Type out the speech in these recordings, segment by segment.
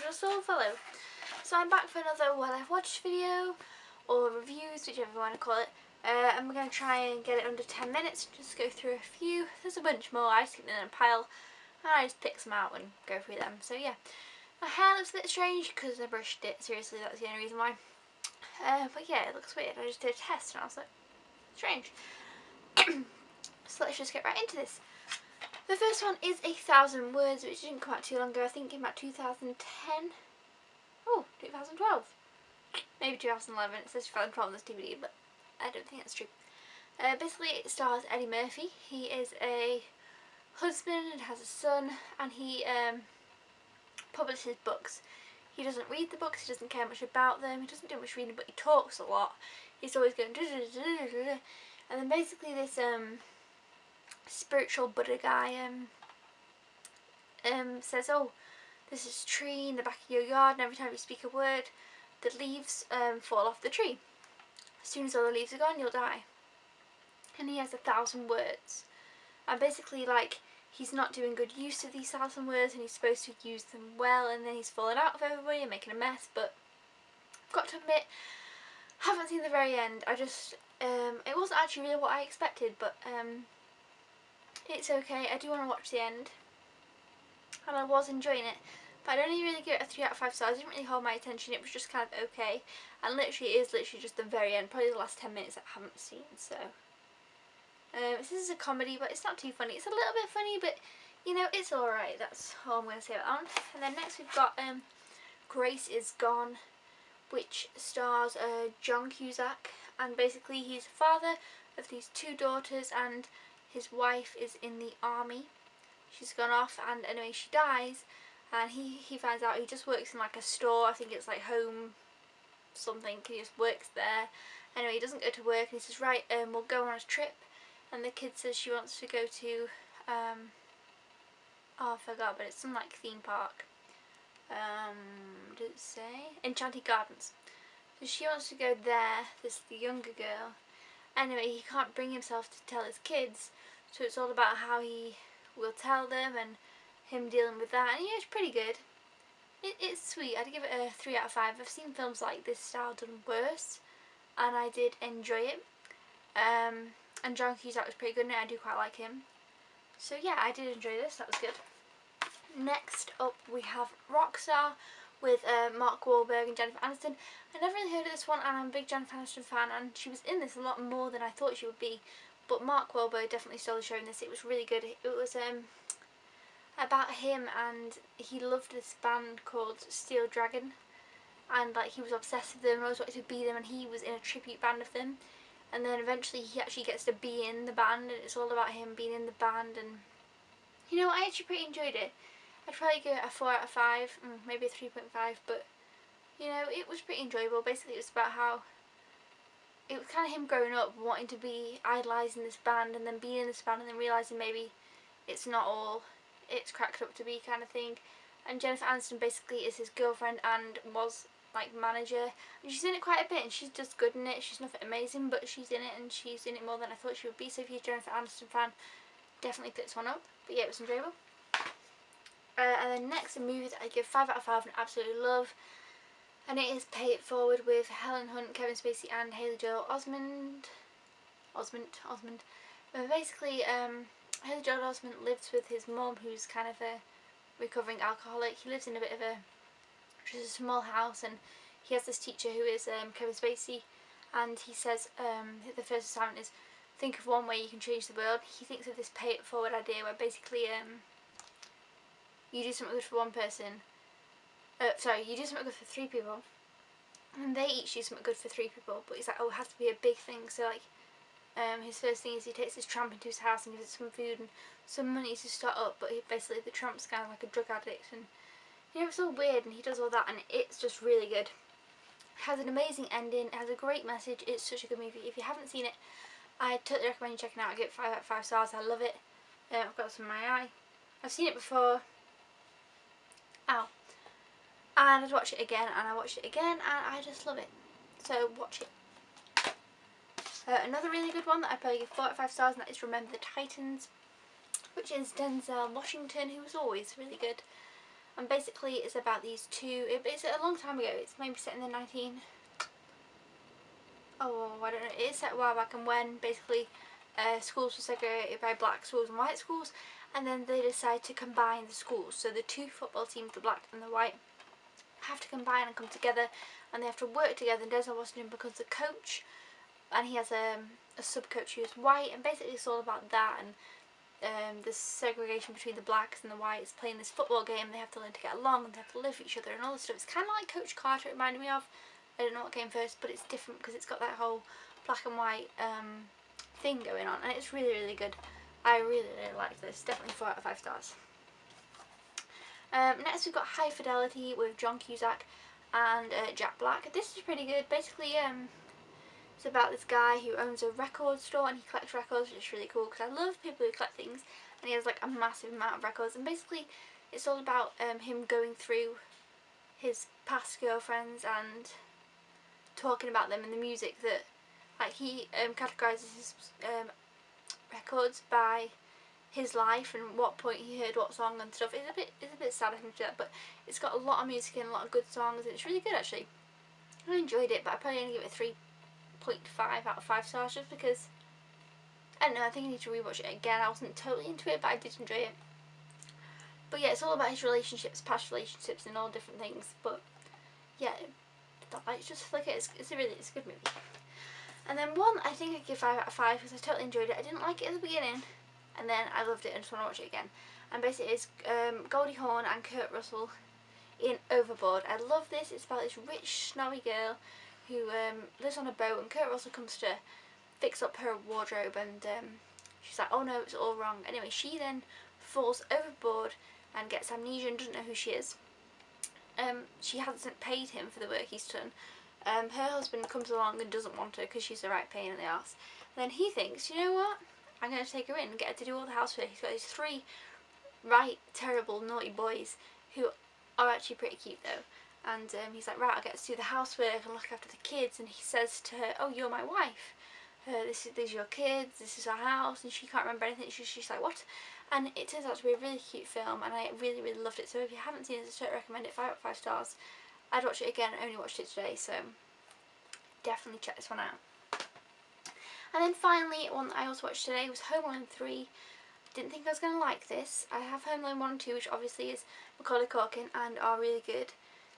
just all follow. So I'm back for another what I've watched video, or reviews, whichever you want to call it. And we're going to try and get it under 10 minutes, just go through a few. There's a bunch more, I just keep them in a pile, and I just pick some out and go through them. So yeah, my hair looks a bit strange because I brushed it, seriously, that's the only reason why. But yeah, it looks weird. I just did a test and I was like, strange. So let's just get right into this. The first one is 1,000 Words, which didn't come out too long ago. I think it came out 2010. Oh, 2012. Maybe 2011. It says 2012 on this DVD, but I don't think that's true. Basically, it stars Eddie Murphy. He is a husband and has a son, and he publishes books. He doesn't read the books, he doesn't care much about them, he doesn't do much reading, but he talks a lot. He's always going and then basically this spiritual Buddha guy says, oh, this is a tree in the back of your yard, and every time you speak a word, the leaves fall off the tree. As soon as all the leaves are gone, you'll die. And he has 1,000 words. And basically, like, he's not doing good use of these 1,000 words, and he's supposed to use them well, and then he's falling out of everybody and making a mess. But I've got to admit, I haven't seen the very end. I just, it wasn't actually really what I expected, but it's okay. I do want to watch the end, and I was enjoying it. But I'd only really give it a 3 out of 5 stars. It didn't really hold my attention. It was just kind of okay, and literally, it is literally just the very end, probably the last 10 minutes that I haven't seen. So. This is a comedy, but it's not too funny. It's a little bit funny, but you know, it's alright. That's all I'm going to say about that one. And then next we've got Grace is Gone, which stars John Cusack, and basically he's the father of these 2 daughters, and his wife is in the army. She's gone off, and anyway she dies, and he finds out he just works in like a store. I think it's like home something. He just works there. Anyway, he doesn't go to work, and he says, right, we'll go on a trip. And the kid says she wants to go to, oh I forgot, but it's some like theme park. Did it say? Enchanted Gardens. So she wants to go there, the younger girl. Anyway, he can't bring himself to tell his kids, so it's all about how he will tell them and him dealing with that. And yeah, it's pretty good. It's sweet. I'd give it a 3 out of 5. I've seen films like this style done worse, and I did enjoy it. And John Cusack was pretty good in it. I do quite like him. So yeah, I did enjoy this. That was good. Next up we have Rockstar with Mark Wahlberg and Jennifer Aniston. I never really heard of this one, and I'm a big Jennifer Aniston fan, and she was in this a lot more than I thought she would be. But Mark Wahlberg definitely stole the show in this. It was really good. It was about him, and he loved this band called Steel Dragon, and like he was obsessed with them and always wanted to be them, and he was in a tribute band of them. And then eventually he actually gets to be in the band, and it's all about him being in the band. And you know, I actually pretty enjoyed it. I'd probably give it a 4 out of 5, maybe a 3.5, but you know, it was pretty enjoyable. Basically it was about how it was kind of him growing up, wanting to be idolising this band, and then being in this band, and then realising maybe it's not all it's cracked up to be, kind of thing. And Jennifer Aniston basically is his girlfriend and was like manager, and she's in it quite a bit, and she's just good in it. She's nothing amazing, but she's in it, and she's in it more than I thought she would be. So if you're a Jennifer Aniston fan, definitely pick this one up. But yeah, it was enjoyable. And then next, a movie that I give 5 out of 5 and absolutely love, and it is Pay It Forward with Helen Hunt, Kevin Spacey and Haley Joel Osment. Basically, Haley Joel Osment lives with his mum, who's kind of a recovering alcoholic. He lives in a bit of just a small house, and he has this teacher who is Kevin Spacey, and he says the first assignment is think of one way you can change the world. He thinks of this Pay It Forward idea where basically you do something good for one person, you do something good for 3 people, and they each do something good for 3 people, but he's like, oh, it has to be a big thing. So like his first thing is he takes this tramp into his house and gives it some food and some money to start up, but basically the tramp's kind of like a drug addict, and you know, it's all weird, and he does all that, and it's just really good. It has an amazing ending, it has a great message. It's such a good movie. If you haven't seen it, I totally recommend you checking it out. I give it 5 out of 5 stars. I love it. I've got some in my eye. I've seen it before. Ow. And I'd watch it again, and I watched it again, and I just love it. So watch it. Another really good one that I probably give 4 out of 5 stars, and that is Remember the Titans, which is Denzel Washington, who was always really good. and basically it's about these two. It's a long time ago. It's maybe set in the I don't know. It's set a while back, and when basically schools were segregated by black schools and white schools, and then they decided to combine the schools. So the two football teams, the black and the white, have to combine and come together, and they have to work together. And Denzel Washington becomes the coach, and he has a sub-coach who's white, and basically it's all about that, and the segregation between the blacks and the whites playing this football game. They have to learn to get along, and they have to live with each other and all this stuff. It's kind of like Coach Carter, it reminded me of. I don't know what came first, but it's different because it's got that whole black and white thing going on, and it's really, really good. I really, really liked this. Definitely 4 out of 5 stars. Next we've got High Fidelity with John Cusack and Jack Black. This is pretty good. Basically, it's about this guy who owns a record store and he collects records, which is really cool because I love people who collect things, and he has like a massive amount of records. And basically, it's all about him going through his past girlfriends and talking about them and the music that, like, he categorises his records by his life and what point he heard what song and stuff. It's a bit sad I think to that, but it's got a lot of music and a lot of good songs, and it's really good actually. I enjoyed it, but I probably only give it 3.5 out of 5 stars just because, I don't know, I think I need to rewatch it again. I wasn't totally into it, but I did enjoy it. But yeah, it's all about his relationships, past relationships and all different things. But yeah, it's just like it's a good movie. And then one I think I give 5 out of 5 because I totally enjoyed it. I didn't like it at the beginning, and then I loved it and just want to watch it again. And basically it's Goldie Hawn and Kurt Russell in Overboard. I love this. It's about this rich, snobby girl who lives on a boat, and Kurt Russell comes to fix up her wardrobe, and she's like, oh no, it's all wrong. Anyway, she then falls overboard and gets amnesia and doesn't know who she is. She hasn't paid him for the work he's done. Her husband comes along and doesn't want her because she's the right pain in the arse. And then he thinks, you know what, I'm going to take her in and get her to do all the housework. He's got these 3 right terrible naughty boys who are actually pretty cute though. And he's like, right, I'll get to do the housework and look after the kids. And he says to her, oh, you're my wife. These are your kids, this is our house. And she can't remember anything. She's like, what? And it turns out to be a really cute film, and I really, really loved it. So if you haven't seen it, I totally recommend it. 5 out of 5 stars. I'd watch it again. I only watched it today, so definitely check this one out. And then finally, one that I also watched today was Home Alone 3. Didn't think I was going to like this. I have Home Alone 1 and 2, which obviously is Macaulay Culkin and are really good.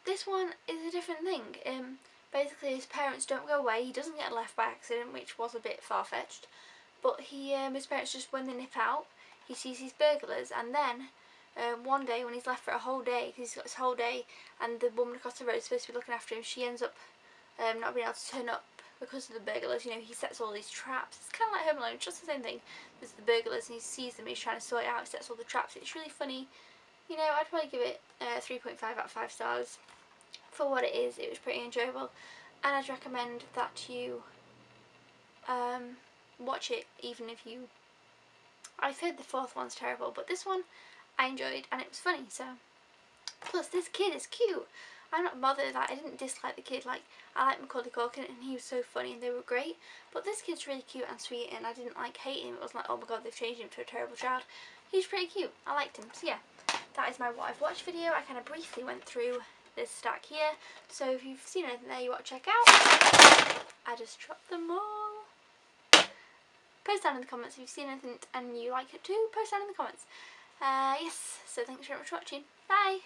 This one is a different thing. Basically his parents don't go away. He doesn't get left by accident, which was a bit far-fetched. But his parents just, when they nip out, he sees these burglars, and then one day when he's left for a whole day, because he's got this whole day, and the woman across the road is supposed to be looking after him, she ends up not being able to turn up because of the burglars. You know, he sets all these traps. It's kind of like Home Alone, just the same thing. There's the burglars and he sees them and he's trying to sort it out, he sets all the traps. It's really funny. You know, I'd probably give it 3.5 out of 5 stars. For what it is, it was pretty enjoyable, and I'd recommend that you watch it even if you... I've heard the 4th one's terrible, but this one I enjoyed and it was funny. So, plus this kid is cute. I'm not bothered. Like, I didn't dislike the kid. Like, I like Macaulay Culkin and he was so funny and they were great. But this kid's really cute and sweet, and I didn't like hate him. It wasn't like, oh my god, they've changed him to a terrible child. He's pretty cute. I liked him. So yeah, that is my what I've watched video. I kind of briefly went through this stack here. So if you've seen anything there you want to check out, I just dropped them all. Post down in the comments if you've seen anything and you like it too. Post down in the comments. Yes, so thanks very much for watching. Bye!